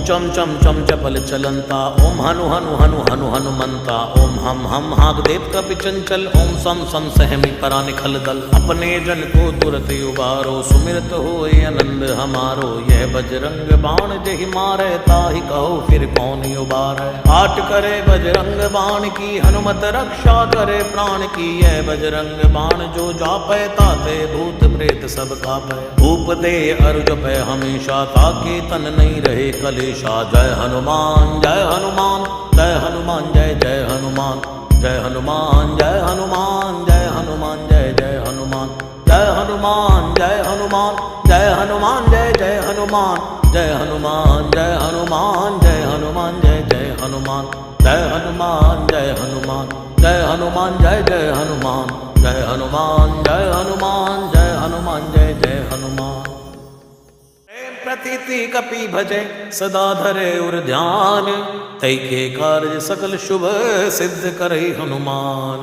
चम चम चम चपल चलंता, ओम हनु हनु हनु हनु हनुमंता, ओम हम हाग देव कपि चंचल, ओम सम सम सहमी परा निखल दल। अपने जन को तुरत उबारो, सुमिरत होए आनंद हमारो। यह बजरंग बाण जहि मारे, ताहि कहो फिर कौन उबारे। आट करे बजरंग बाण की, हनुमत रक्षा करे प्राण की। यह बजरंग बाण जो जापै, ताते भूत प्रेत सब कापै। भूप दे अरु जपै हमेशा, ताके तन नहीं रहे कलेशा। जय हनुमान जय हनुमान जय हनुमान जय जय हनुमान। जय हनुमान जय हनुमान जय हनुमान जय जय हनुमान। जय हनुमान जय हनुमान जय हनुमान जय जय हनुमान। जय हनुमान जय हनुमान जय हनुमान जय जय हनुमान। जय हनुमान जय हनुमान जय हनुमान जय जय हनुमान। जय हनुमान जय हनुमान जय हनुमान जय जय हनुमान। प्रतीति कपि भजे सदा धरे उर ध्यान, तै के कार्य सकल शुभ सिद्ध करे हनुमान।